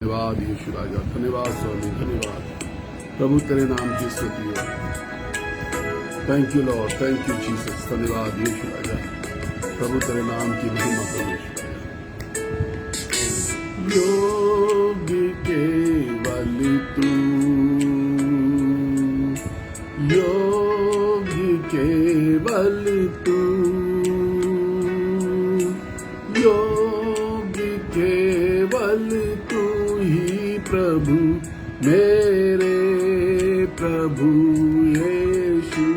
धन्यवाद यीशु राजा, धन्यवाद स्वामी, धन्यवाद प्रभु, तेरे नाम की स्तुति हो। Thank you Lord, thank you Jesus, धन्यवाद यीशु राजा, प्रभु तेरे नाम की महिमा हो यीशु राजा। योगी केवल तू, योगी केवल तू, योगी केवल तू ही प्रभु, मेरे प्रभु यीशु।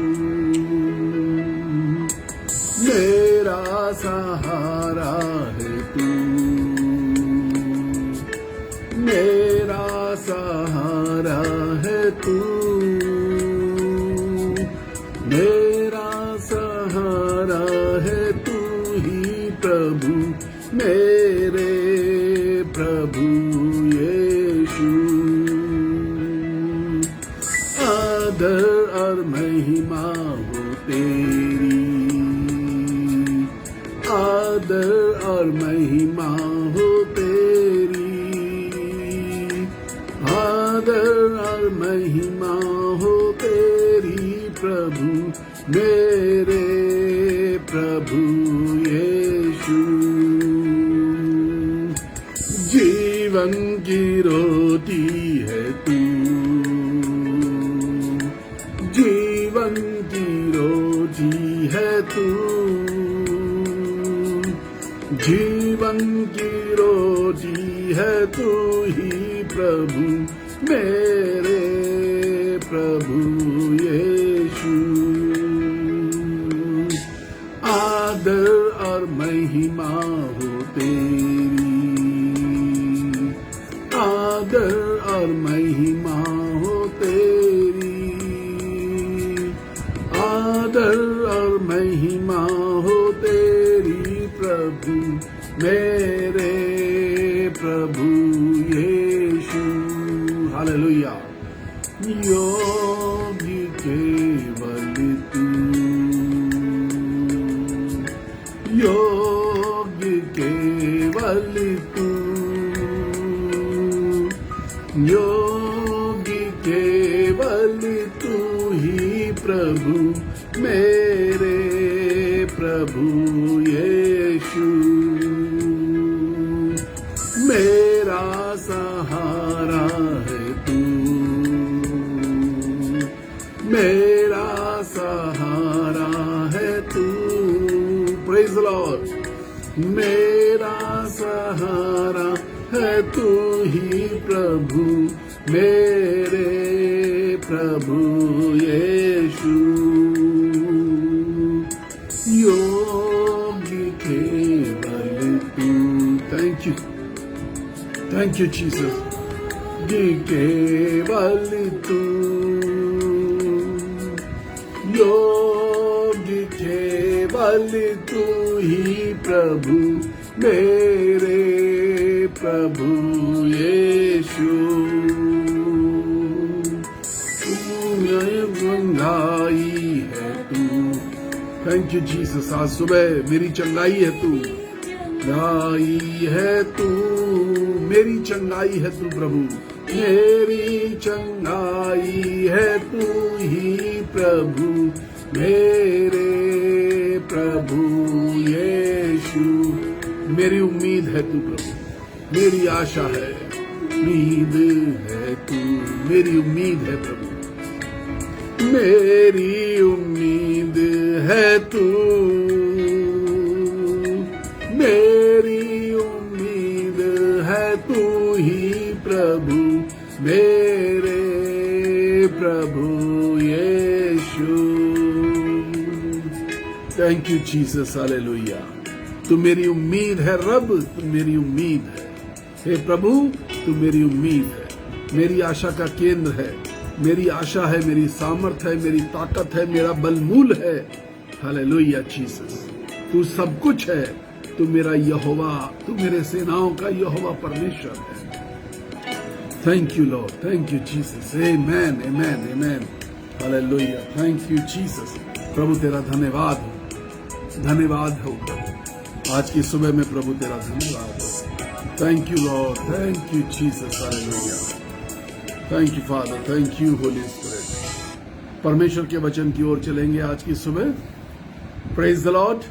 मेरा सहारा है तू, मेरा सहारा है तू, मेरा सहारा है तू ही प्रभु, मेरे प्रभु यीशु। आदर और महिमा हो तेरी, आदर और महिमा हो तेरी, आदर और महिमा हो तेरी प्रभु, मेरे प्रभु यीशु। जीवन की रोटी है तू, जीवन की रोटी है तू, जीवन की रोटी है तू ही प्रभु, मेरे प्रभु यीशु। आदर और महिमा हो तेरी, आदर और महिमा हो तेरी, आदर और महिमा हो तेरी प्रभु, मेरे प्रभु यीशु। हालेलुया। योगी केवल तू, योगी केवल तू, योगी केवल तू ही प्रभु, मेरे प्रभु यीशु। मेरा सहारा है तू, मेरा सहारा है तू, प्रेज़ द लॉर्ड। मेरा सहारा है तू ही प्रभु, मेरे प्रभु यीशु। योगी केवल तू, thank you, thank you Jesus. योगी केवल तू, योगी केवल तू ही प्रभु, मेरे प्रभु यीशु। चंगाई है तू, थैंक यू जीसस। आज सुबह मेरी चंगाई है तू, चंगाई है तू, मेरी चंगाई है तू प्रभु, मेरी चंगाई है तू ही प्रभु, मेरे प्रभु यीशु। मेरी उम्मीद है तू प्रभु, मेरी आशा है, उम्मीद है तू, मेरी उम्मीद है प्रभु, मेरी उम्मीद है तू, मेरी उम्मीद है तू ही प्रभु, मेरे प्रभु यीशु। Thank you Jesus, hallelujah. तू मेरी उम्मीद है रब, तू मेरी उम्मीद है। हे प्रभु, तू मेरी उम्मीद है, मेरी आशा का केंद्र है, मेरी आशा है, मेरी सामर्थ है, मेरी ताकत है, मेरा बलमूल है। हालेलुया जीसस, तू सब कुछ है, तू मेरा यहोवा, तू मेरे सेनाओं का यहोवा परमेश्वर है। Thank you Lord, thank you Jesus, amen, amen, amen, hallelujah. Thank you Jesus. प्रभु तेरा धन्यवाद हो, धन्यवाद हो प्रभु। आज की सुबह में प्रभु तेरा धन्यवाद हो। Thank you, Lord. Thank you, Jesus. Hallelujah. Thank you, Father. Thank you, Holy Spirit. परमेश्वर के वचन की ओर चलेंगे आज की सुबह. Praise the Lord.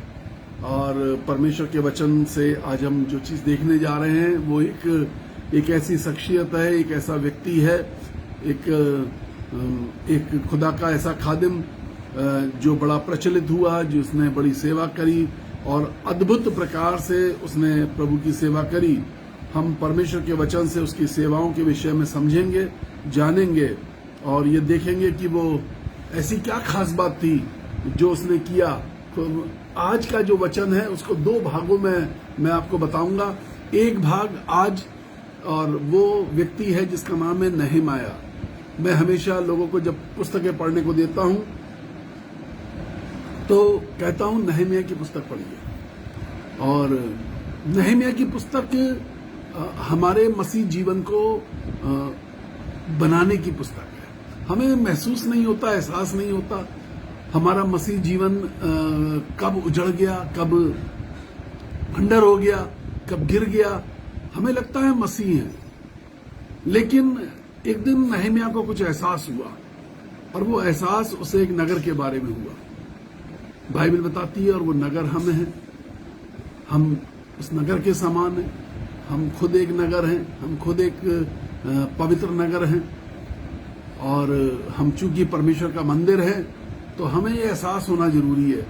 और परमेश्वर के वचन से आज हम जो चीज देखने जा रहे हैं वो एक ऐसी शख्सियत है, एक ऐसा व्यक्ति है, एक खुदा का ऐसा खादिम जो बड़ा प्रचलित हुआ, जिसने बड़ी सेवा करी और अद्भुत प्रकार से उसने प्रभु की सेवा करी. हम परमेश्वर के वचन से उसकी सेवाओं के विषय में समझेंगे, जानेंगे और ये देखेंगे कि वो ऐसी क्या खास बात थी जो उसने किया. तो आज का जो वचन है उसको दो भागों में मैं आपको बताऊंगा. एक भाग आज, और वो व्यक्ति है जिसका नाम है नहमाया. मैं हमेशा लोगों को जब पुस्तकें पढ़ने को देता हूं तो कहता हूं नहमिया की पुस्तक पढ़िए. और नहमिया की पुस्तक हमारे मसीह जीवन को बनाने की पुस्तक है. हमें महसूस नहीं होता, एहसास नहीं होता हमारा मसीह जीवन कब उजड़ गया, कब खंडर हो गया, कब गिर गया. हमें लगता है मसीह है, लेकिन एक दिन नहमिया को कुछ एहसास हुआ और वो एहसास उसे एक नगर के बारे में हुआ. बाइबल बताती है और वो नगर हम हैं. हम उस नगर के समान हैं. हम खुद एक नगर हैं. हम खुद एक पवित्र नगर हैं. और हम चूंकि परमेश्वर का मंदिर है तो हमें ये एहसास होना जरूरी है.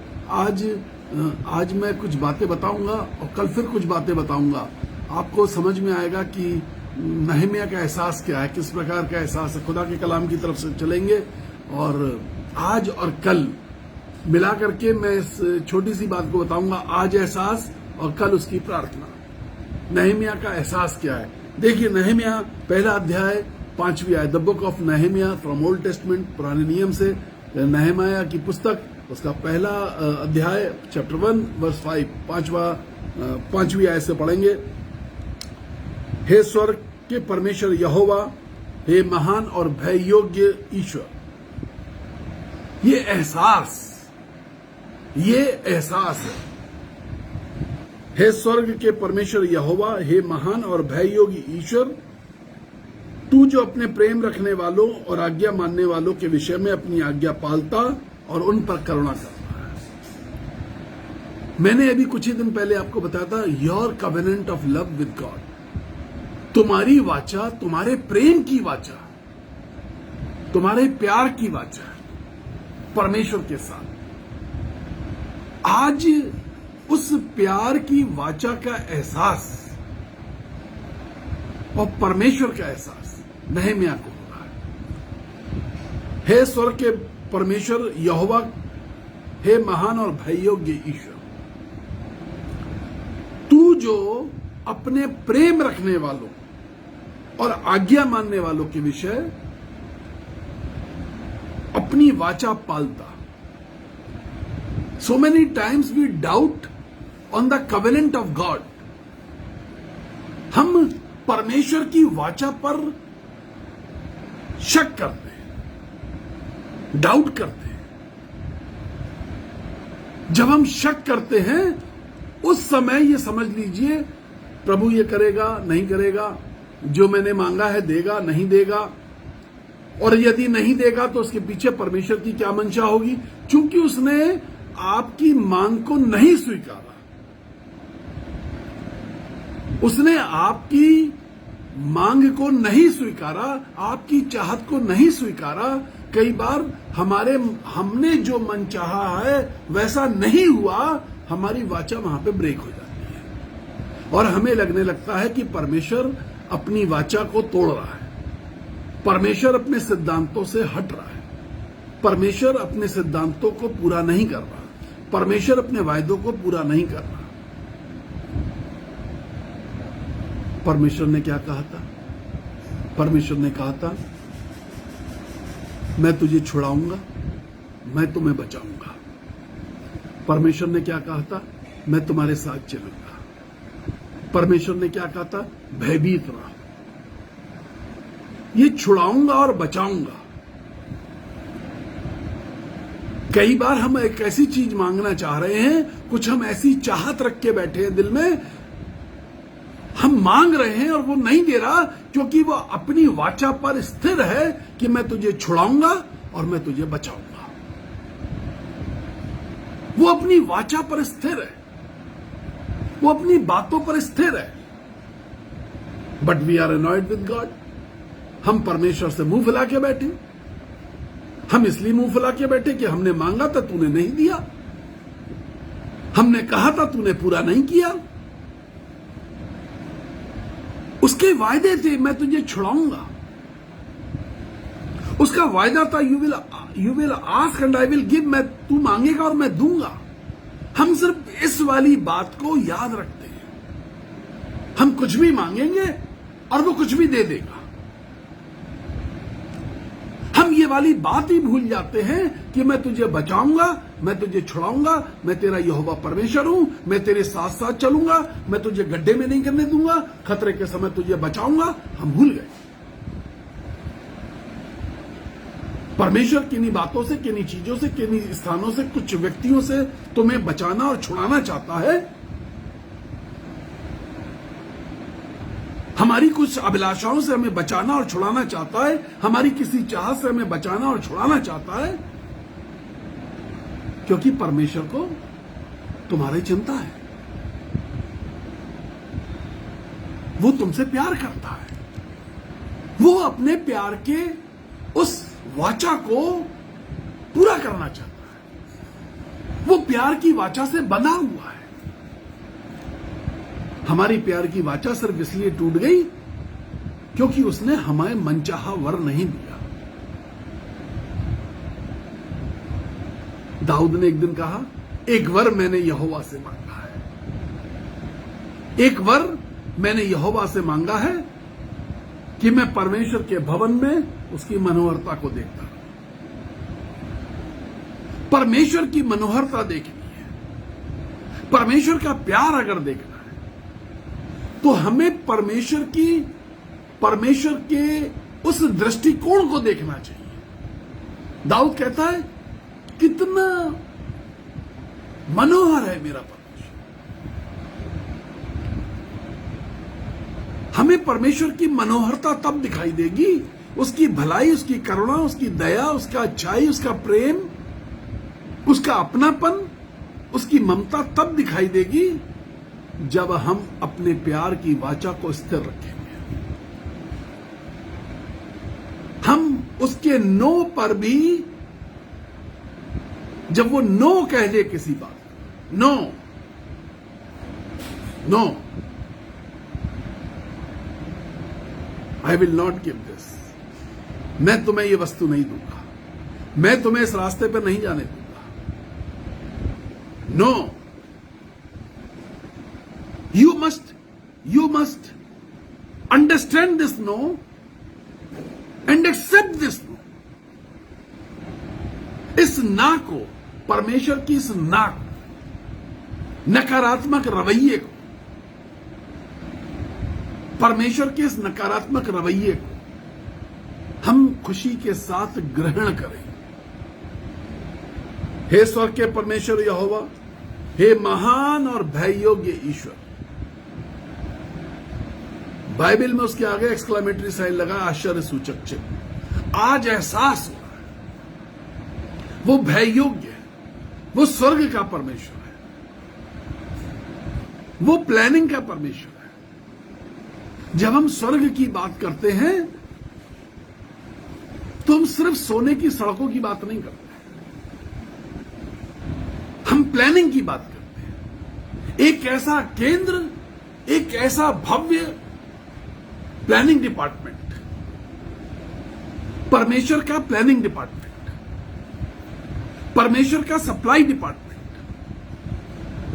आज मैं कुछ बातें बताऊंगा और कल फिर कुछ बातें बताऊंगा. आपको समझ में आएगा कि नहमिया का एहसास क्या है, किस प्रकार का एहसास है. खुदा के कलाम की तरफ से चलेंगे और आज और कल मिला करके मैं इस छोटी सी बात को बताऊंगा. आज एहसास और कल उसकी प्रार्थना. नहमिया का एहसास क्या है. देखिए, नहमिया पहला अध्याय 5वीं आयत. The book of Nehemiah from Old Testament, पुराने नियम से नहमिया की पुस्तक, उसका पहला अध्याय चैप्टर 1 वर्स 5, 5वीं आयत से पढ़ेंगे. हे स्वर्ग के परमेश्वर यहोवा, हे महान और भय योग्य ईश्वर. ये एहसास है. हे स्वर्ग के परमेश्वर यहोवा, हे महान और भय योग्य ईश्वर, तू जो अपने प्रेम रखने वालों और आज्ञा मानने वालों के विषय में अपनी आज्ञा पालता और उन पर करुणा करता है. मैंने अभी कुछ ही दिन पहले आपको बताया था, your covenant of love with God. तुम्हारी वाचा, तुम्हारे प्रेम की वाचा, तुम्हारे प्यार की वाचा परमेश्वर के साथ. आज उस प्यार की वाचा का एहसास और परमेश्वर का एहसास नहमिया को हो रहा है. हे स्वर्ग के परमेश्वर यहोवा, हे महान और भय योग्य ईश्वर, तू जो अपने प्रेम रखने वालों और आज्ञा मानने वालों के विषय अपनी वाचा पालता. So many times we doubt on the covenant of God. हम परमेश्वर की वाचा पर शक करते हैं, डाउट करते हैं. जब हम शक करते हैं उस समय ये समझ लीजिए प्रभु ये करेगा, नहीं करेगा, जो मैंने मांगा है देगा, नहीं देगा, और यदि नहीं देगा तो उसके पीछे परमेश्वर की क्या मंशा होगी. क्योंकि उसने आपकी मांग को नहीं स्वीकारा, उसने आपकी मांग को नहीं स्वीकारा, आपकी चाहत को नहीं स्वीकारा. कई बार हमने जो मन चाहा है वैसा नहीं हुआ, हमारी वाचा वहां पे ब्रेक हो जाती है और हमें लगने लगता है कि परमेश्वर अपनी वाचा को तोड़ रहा है, परमेश्वर अपने सिद्धांतों से हट रहा है, परमेश्वर अपने सिद्धांतों को पूरा नहीं कर रहा, परमेश्वर अपने वायदों को पूरा नहीं कर रहा. परमेश्वर ने क्या कहा था? परमेश्वर ने कहा था, मैं तुझे छुड़ाऊंगा, मैं तुम्हें बचाऊंगा. परमेश्वर ने क्या कहा था? मैं तुम्हारे साथ चलूंगा. परमेश्वर ने क्या कहा था? भयभीत रहो. ये छुड़ाऊंगा और बचाऊंगा. कई बार हम एक ऐसी चीज मांगना चाह रहे हैं, कुछ हम ऐसी चाहत रख के बैठे हैं दिल में, हम हम मांग रहे हैं और वो नहीं दे रहा, क्योंकि वो अपनी वाचा पर स्थिर है कि मैं तुझे छुड़ाऊंगा और मैं तुझे बचाऊंगा। वो अपनी वाचा पर स्थिर है, वो अपनी बातों पर स्थिर है। But we are annoyed with God. हम परमेश्वर से मुंह फुला के बैठे। हम इसलिए मुंह फुला के बैठे कि हमने मांगा था, तूने नहीं दिया। हमने कहा था, तूने पूरा नहीं किया। उसके वायदे थे, मैं तुझे छुड़ाऊंगा। उसका वायदा था, you will ask and I will give. मैं, तू मांगेगा और मैं दूंगा। हम सिर्फ इस वाली बात को याद रखते हैं। हम कुछ भी मांगेंगे और वो कुछ भी दे देगा। हम ये वाली बात ही भूल जाते हैं कि मैं तुझे बचाऊंगा, मैं तुझे छुड़ाऊंगा, मैं तेरा यहोवा परमेश्वर हूं, मैं तेरे साथ साथ चलूंगा, मैं तुझे गड्ढे में नहीं करने दूंगा, खतरे के समय तुझे बचाऊंगा। हम भूल गए। परमेश्वर किन्हीं बातों से, किन्हीं चीजों से, किन्हीं स्थानों से, कुछ व्यक्तियों से तुम्हें बचाना और छुड़ाना चाहता है। हमारी कुछ अभिलाषाओं से हमें बचाना और छुड़ाना चाहता है। हमारी किसी चाहत से हमें बचाना और छुड़ाना चाहता है, क्योंकि परमेश्वर को तुम्हारी चिंता है। वो तुमसे प्यार करता है। वो अपने प्यार के उस वाचा को पूरा करना चाहता है। वो प्यार की वाचा से बना हुआ है। हमारी प्यार की वाचा सिर्फ इसलिए टूट गई क्योंकि उसने हमें मनचाहा वर नहीं दिया। दाऊद ने एक दिन कहा, एक वर मैंने यहोवा से मांगा है। एक वर मैंने यहोवा से मांगा है कि मैं परमेश्वर के भवन में उसकी मनोहरता को देखता हूं। परमेश्वर की मनोहरता देखनी है, परमेश्वर का प्यार अगर देखना है, तो हमें परमेश्वर के उस दृष्टिकोण को देखना चाहिए। दाऊद कहता है, कितना मनोहर है मेरा परमेश्वर। हमें परमेश्वर की मनोहरता तब दिखाई देगी, उसकी भलाई, उसकी करुणा, उसकी दया, उसका अच्छाई, उसका प्रेम, उसका अपनापन, उसकी ममता तब दिखाई देगी जब हम अपने प्यार की वाचा को स्थिर रखेंगे। हम उसके नो पर भी, जब वो नो कह दे किसी बात, no no, I will not give this, मैं तुम्हें ये वस्तु नहीं दूंगा, मैं तुम्हें इस रास्ते पर नहीं जाने दूंगा। No, you must understand this no and accept this no. इस ना को, परमेश्वर की इस ना को, नकारात्मक रवैये को, परमेश्वर के इस नकारात्मक रवैये को हम खुशी के साथ ग्रहण करें। हे स्वर्ग के परमेश्वर यहोवा, हे महान और भय योग्य ईश्वर। बाइबल में उसके आगे एक्सक्लेमेटरी साइन लगा, आश्चर्य सूचक चिन्ह। आज एहसास हो रहा है वो भय योग्य है, वो स्वर्ग का परमेश्वर है, वो प्लानिंग का परमेश्वर है। जब हम स्वर्ग की बात करते हैं तो हम सिर्फ सोने की सड़कों की बात नहीं करते, हम प्लानिंग की बात करते हैं। एक ऐसा केंद्र, एक ऐसा भव्य प्लानिंग डिपार्टमेंट, परमेश्वर का प्लानिंग डिपार्टमेंट, परमेश्वर का सप्लाई डिपार्टमेंट,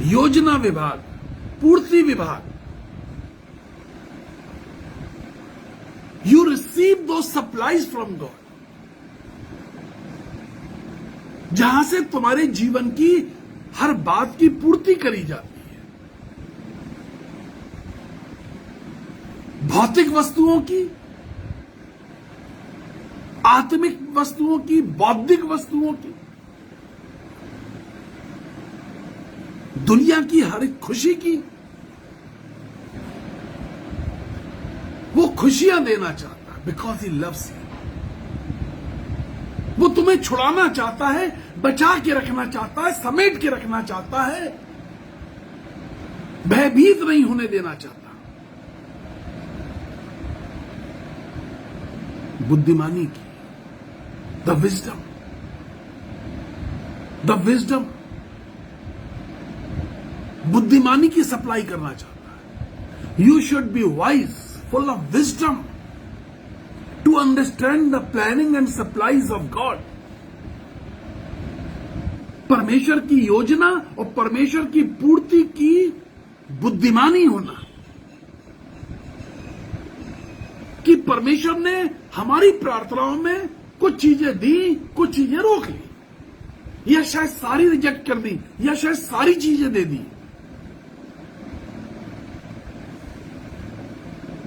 योजना विभाग, पूर्ति विभाग। यू रिसीव दो सप्लाईज फ्रॉम गॉड, जहां से तुम्हारे जीवन की हर बात की पूर्ति करी जाती है। भौतिक वस्तुओं की, आत्मिक वस्तुओं की, बौद्धिक वस्तुओं की, दुनिया की हर एक खुशी की, वो खुशियां देना चाहता है, बिकॉज ही लव्स यू। वो तुम्हें छुड़ाना चाहता है, बचा के रखना चाहता है, समेट के रखना चाहता है, भयभीत नहीं होने देना चाहता। बुद्धिमानी की, द विजडम बुद्धिमानी की सप्लाई करना चाहता है। You should be wise, full of wisdom to understand the planning and supplies of God. परमेश्वर की योजना और परमेश्वर की पूर्ति की बुद्धिमानी होना, कि परमेश्वर ने हमारी प्रार्थनाओं में कुछ चीजें दी, कुछ चीजें रोक ली, या शायद सारी रिजेक्ट कर दी, या शायद सारी चीजें दे दी।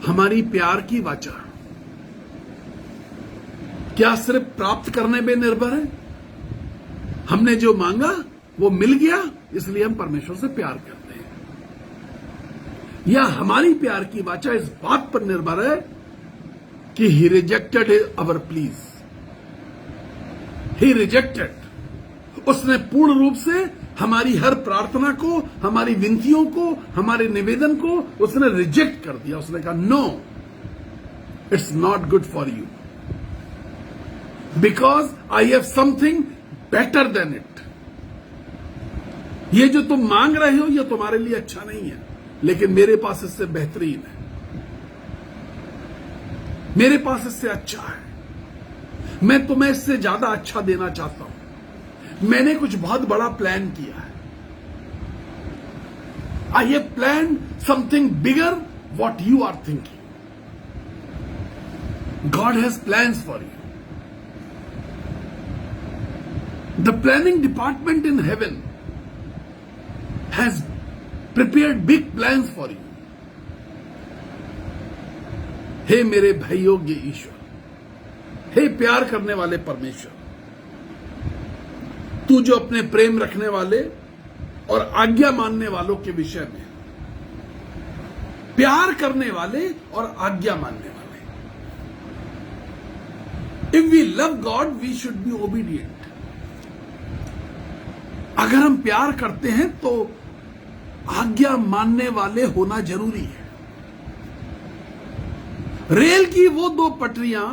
हमारी प्यार की वाचा क्या सिर्फ प्राप्त करने पे निर्भर है? हमने जो मांगा वो मिल गया, इसलिए हम परमेश्वर से प्यार करते हैं, या हमारी प्यार की वाचा इस बात पर निर्भर है कि he rejected our pleas, he rejected, उसने पूर्ण रूप से हमारी हर प्रार्थना को, हमारी विनतियों को, हमारे निवेदन को उसने रिजेक्ट कर दिया। उसने कहा no, it's not good for you, because I have something better than it. ये जो तुम मांग रहे हो ये तुम्हारे लिए अच्छा नहीं है, लेकिन मेरे पास इससे बेहतरीन है, मेरे पास इससे अच्छा है। मैं तुम्हें इससे ज्यादा अच्छा देना चाहता हूं। मैंने कुछ बहुत बड़ा प्लान किया है। I have plan something bigger what you are thinking. God has plans for you. The planning department in heaven has prepared big plans for you. हे मेरे भययोग्य ईश्वर, हे प्यार करने वाले परमेश्वर, तू जो अपने प्रेम रखने वाले और आज्ञा मानने वालों के विषय में, प्यार करने वाले और आज्ञा मानने वाले, if we love God we should be obedient. अगर हम प्यार करते हैं तो आज्ञा मानने वाले होना जरूरी है। रेल की वो दो पटरियां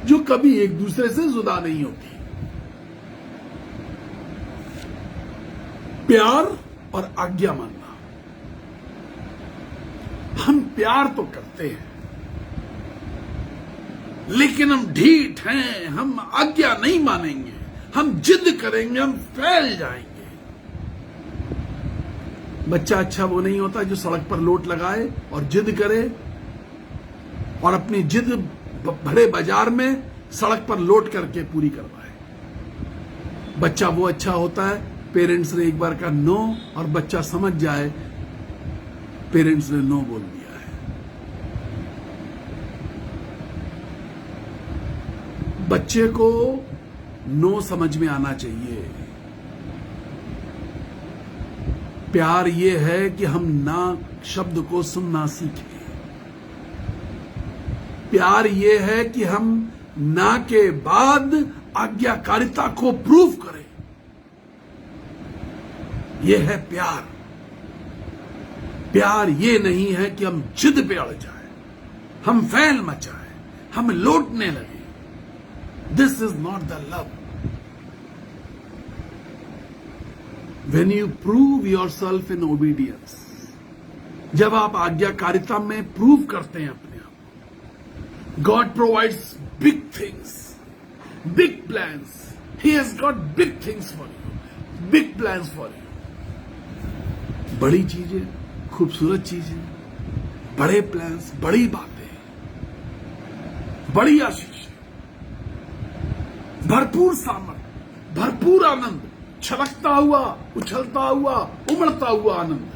जो कभी एक दूसरे से जुदा नहीं होती, प्यार और आज्ञा मानना। हम प्यार तो करते हैं, लेकिन हम ढीठ हैं, हम आज्ञा नहीं मानेंगे, हम जिद करेंगे, हम फैल जाएंगे। बच्चा अच्छा वो नहीं होता जो सड़क पर लोट लगाए और जिद करे और अपनी जिद भरे बाजार में सड़क पर लोट करके पूरी करवाए। बच्चा वो अच्छा होता है, पेरेंट्स ने एक बार कहा नो और बच्चा समझ जाए पेरेंट्स ने नो बोल दिया है। बच्चे को नो समझ में आना चाहिए। प्यार ये है कि हम ना शब्द को सुनना सीखें। प्यार ये है कि हम ना के बाद आज्ञाकारिता को प्रूव करें। यह है प्यार। प्यार ये नहीं है कि हम जिद पे अड़ जाएं, हम फैल मचाएं, हम लौटने लगे। This is not the love. When you prove yourself in obedience, जब आप आज्ञाकारिता में प्रूव करते हैं अपने आप, God provides big things, big plans. He has got big things for you, big plans for you. बड़ी चीजें, खूबसूरत चीजें, बड़े प्लान्स, बड़ी बातें, बड़ी आशीष, भरपूर सामर्थ, भरपूर आनंद, छलकता हुआ, उछलता हुआ, उमड़ता हुआ आनंद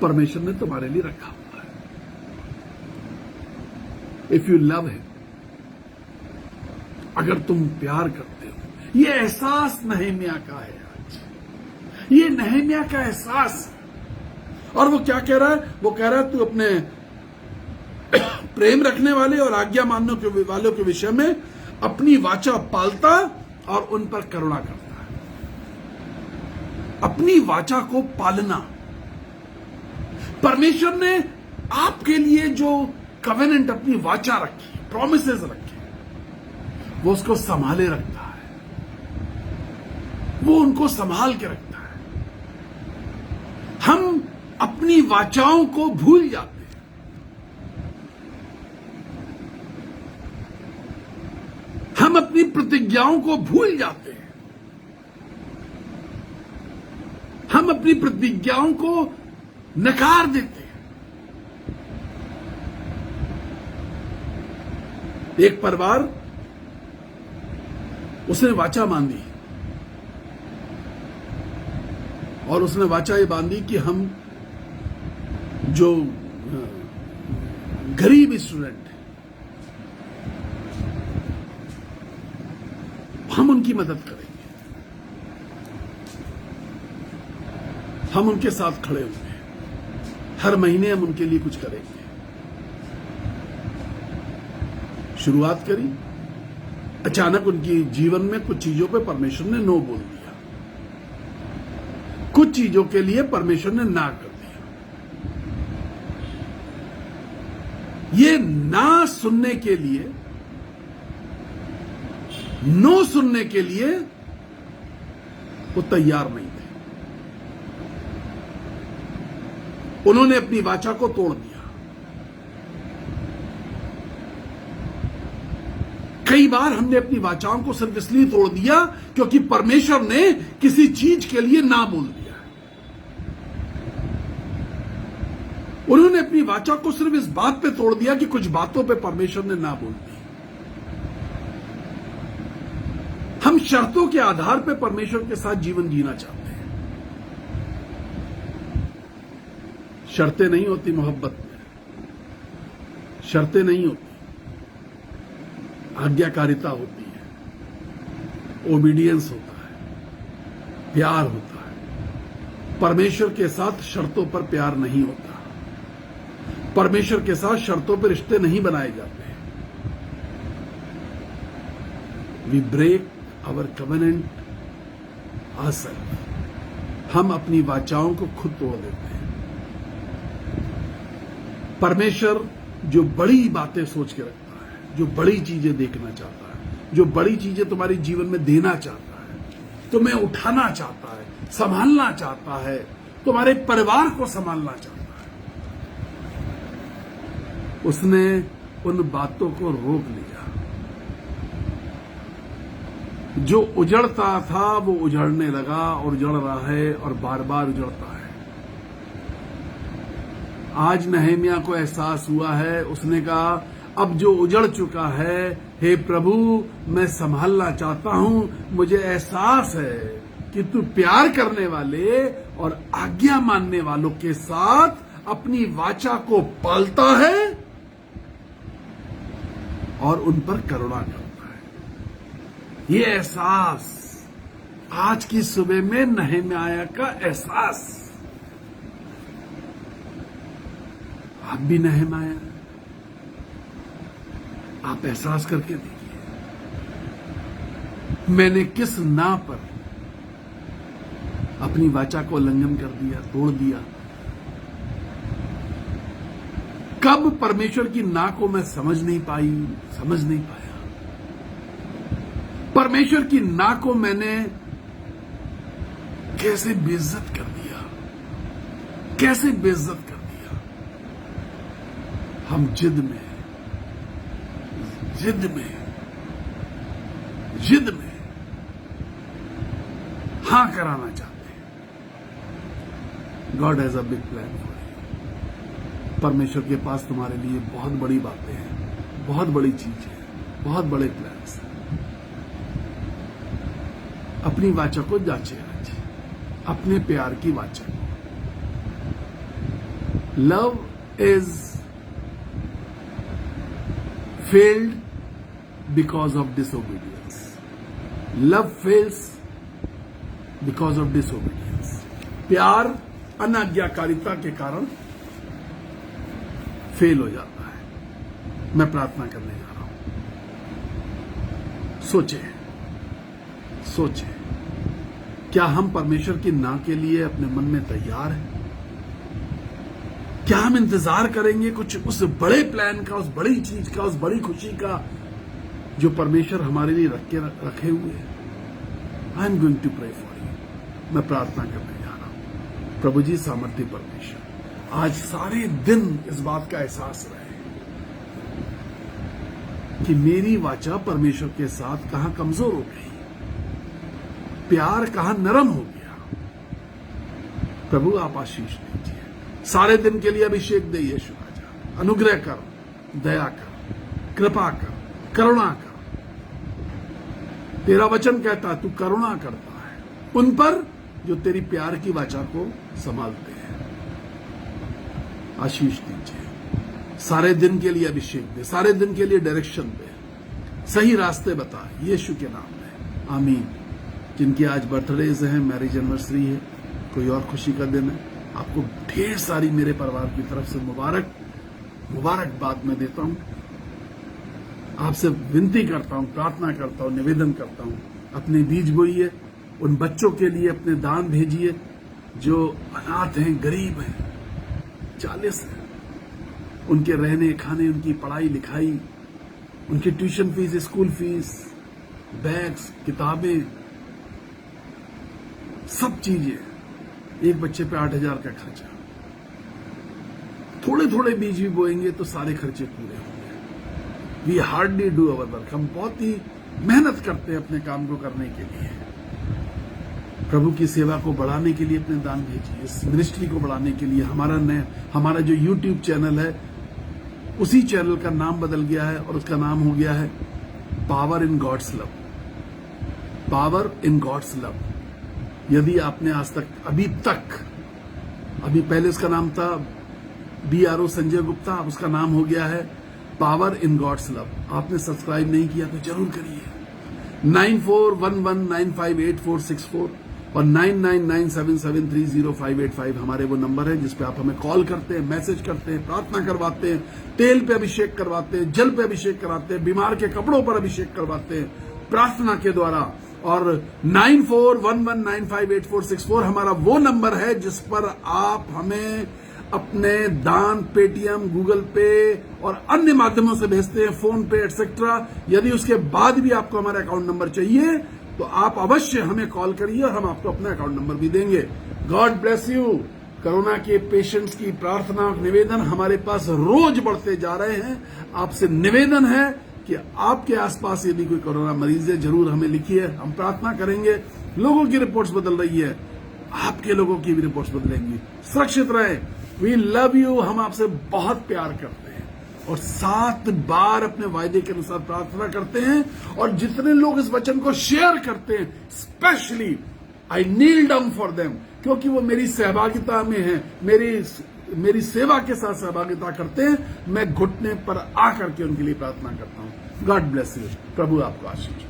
परमेश्वर ने तुम्हारे लिए रखा हुआ है। इफ यू लव हिम, अगर तुम प्यार करते हो, ये एहसास नहम्याह का है आज, ये नहम्याह का एहसास। और वो क्या कह रहा है? वो कह रहा है तू अपने प्रेम रखने वाले और आज्ञा मानने के वालों के विषय में अपनी वाचा पालता और उन पर करुणा करता है। अपनी वाचा को पालना, परमेश्वर ने आपके लिए जो कवेनेंट अपनी वाचा रखी, प्रॉमिसेस रखे, वो उसको संभाले रखता है, वो उनको संभाल के रखता है। हम अपनी वाचाओं को भूल जाते हैं। हम अपनी प्रतिज्ञाओं को भूल जाते हैं। हम अपनी प्रतिज्ञाओं को नकार देते हैं। एक परिवार, उसने वाचा बांधी और उसने वाचा ये बांधी कि हम जो गरीब स्टूडेंट हैं, हम उनकी मदद करेंगे, हम उनके साथ खड़े होंगे, हर महीने हम उनके लिए कुछ करेंगे। शुरुआत करी, अचानक उनकी जीवन में कुछ चीजों पे परमेश्वर ने नो बोल दिया, कुछ चीजों के लिए परमेश्वर ने ना कर दिया। ये ना सुनने के लिए, नो सुनने के लिए वो तैयार नहीं थे। उन्होंने अपनी वाचा को तोड़ दिया। कई बार हमने अपनी वाचाओं को सिर्फ इसलिए तोड़ दिया क्योंकि परमेश्वर ने किसी चीज के लिए ना बोल दिया। उन्होंने अपनी वाचा को सिर्फ इस बात पे तोड़ दिया कि कुछ बातों पे परमेश्वर ने ना बोल दी। हम शर्तों के आधार पे परमेश्वर के साथ जीवन जीना चाहते हैं। शर्तें नहीं होती मोहब्बत में, शर्तें नहीं होती, आज्ञाकारिता होती है, ओबीडियंस होता है, प्यार होता है। परमेश्वर के साथ शर्तों पर प्यार नहीं होता। परमेश्वर के साथ शर्तों पर रिश्ते नहीं बनाए जाते। We break our covenant ourself. हम अपनी वाचाओं को खुद तोड़ देते हैं। परमेश्वर जो बड़ी बातें सोच के रखता है, जो बड़ी चीजें देखना चाहता है, जो बड़ी चीजें तुम्हारे जीवन में देना चाहता है, तुम्हें उठाना चाहता है, संभालना चाहता है, तुम्हारे परिवार को संभालना चाहता है, उसने उन बातों को रोक लिया। जो उजड़ता था वो उजड़ने लगा और उजड़ रहा है और बार बार उजड़ता है। आज नहम्याह को एहसास हुआ है, उसने कहा अब जो उजड़ चुका है, हे प्रभु मैं संभालना चाहता हूं। मुझे एहसास है कि तू प्यार करने वाले और आज्ञा मानने वालों के साथ अपनी वाचा को पालता है और उन पर करुणा करता है। ये एहसास आज की सुबह में नहम्याह का एहसास। आप भी नहम्याह, आप एहसास करके देखिए, मैंने किस ना पर अपनी वाचा को उल्लंघन कर दिया, तोड़ दिया। कब परमेश्वर की ना को मैं समझ नहीं पाया। परमेश्वर की ना को मैंने कैसे बेइज्जत कर दिया, कैसे बेइज्जत कर दिया। हम जिद में हां कराना चाहते हैं। God has a big plan for you. परमेश्वर के पास तुम्हारे लिए बहुत बड़ी बातें हैं, बहुत बड़ी चीज है, बहुत बड़े प्लान्स हैं। अपनी वाचा को जांचे आज, अपने प्यार की वाचा को। Love is failed because of disobedience. Love fails because of disobedience. प्यार अनाज्ञाकारिता के कारण फेल हो जाता है। मैं प्रार्थना करने जा रहा हूं। सोचे क्या हम परमेश्वर की ना के लिए अपने मन में तैयार हैं? क्या हम इंतजार करेंगे कुछ उस बड़े प्लान का, उस बड़ी चीज का, उस बड़ी खुशी का जो परमेश्वर हमारे लिए रखे हुए हैं? I am going to pray for you. मैं प्रार्थना करने जा रहा हूं। प्रभु जी, सामर्थ्य परमेश्वर, आज सारे दिन इस बात का एहसास रहे कि मेरी वाचा परमेश्वर के साथ कहां कमजोर हो गई, प्यार कहां नरम हो गया। प्रभु आप आशीष दीजिए, सारे दिन के लिए अभिषेक दे यीशु राजा। अनुग्रह कर, दया कर, कृपा कर, करुणा कर। तेरा वचन कहता तू करुणा करता है उन पर जो तेरी प्यार की वाचा को संभालते हैं। आशीष दीजिए, सारे दिन के लिए अभिषेक दे, सारे दिन के लिए डायरेक्शन दे, सही रास्ते बता, यीशु के नाम में आमीन। जिनकी आज बर्थडेज हैं, मैरिज एनिवर्सरी है, कोई और खुशी का दिन है, आपको ढेर सारी मेरे परिवार की तरफ से मुबारकबाद मैं देता हूं। आपसे विनती करता हूं, प्रार्थना करता हूं, निवेदन करता हूं, अपने बीज बोइए, उन बच्चों के लिए अपने दान भेजिए जो अनाथ हैं, गरीब हैं, 40 हैं। उनके रहने खाने, उनकी पढ़ाई लिखाई, उनकी tuition fees, school fees, bags, किताबें, सब चीजें। एक बच्चे पे 8,000 का खर्चा। थोड़े थोड़े बीज भी बोएंगे तो सारे खर्चे पूरे होंगे। We hardly do our work. हम बहुत ही मेहनत करते हैं अपने काम को करने के लिए। प्रभु की सेवा को बढ़ाने के लिए अपने दान भेजिए, इस मिनिस्ट्री को बढ़ाने के लिए। हमारा जो यूट्यूब चैनल है, उसी चैनल का नाम बदल गया है और उसका नाम हो गया है power in God's love. Power in God's love. यदि आपने आज तक अभी पहले उसका नाम था BRO संजय गुप्ता, अब उसका नाम हो गया है पावर इन गॉड्स लव। आपने सब्सक्राइब नहीं किया तो जरूर करिए। 9411958464 और 9997730585 हमारे वो नंबर है जिस पे आप हमें कॉल करते हैं, मैसेज करते हैं, प्रार्थना करवाते हैं, तेल पे अभिषेक करवाते हैं, जल पे अभिषेक कराते हैं, बीमार के कपड़ों पर अभिषेक करवाते हैं प्रार्थना के द्वारा। और 9411958464 हमारा वो नंबर है जिस पर आप हमें अपने दान पेटीएम, गूगल पे और अन्य माध्यमों से भेजते हैं, फोन पे एक्सेट्रा। यदि उसके बाद भी आपको हमारा अकाउंट नंबर चाहिए तो आप अवश्य हमें कॉल करिए और हम आपको अपना अकाउंट नंबर भी देंगे। God bless you. कोरोना के पेशेंट्स की प्रार्थना और निवेदन हमारे पास रोज बढ़ते जा रहे हैं। आपसे निवेदन है कि आपके आसपास यदि कोई कोरोना मरीज है, जरूर हमें लिखिए, हम प्रार्थना करेंगे। लोगों की रिपोर्ट्स बदल रही है, आपके लोगों की भी रिपोर्ट्स बदलेंगी। सुरक्षित रहें। We love you. हम आपसे बहुत प्यार करते हैं और 7 बार अपने वायदे के अनुसार प्रार्थना करते हैं। और जितने लोग इस वचन को शेयर करते हैं, specially I kneel down for them, क्योंकि वो मेरी सहभागिता में है, मेरी सेवा के साथ सहभागिता करते हैं। मैं घुटने पर आकर के उनके लिए प्रार्थना करता हूं। God bless you. प्रभु आपको आशीष दे।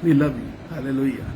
We love you. हालेलुया।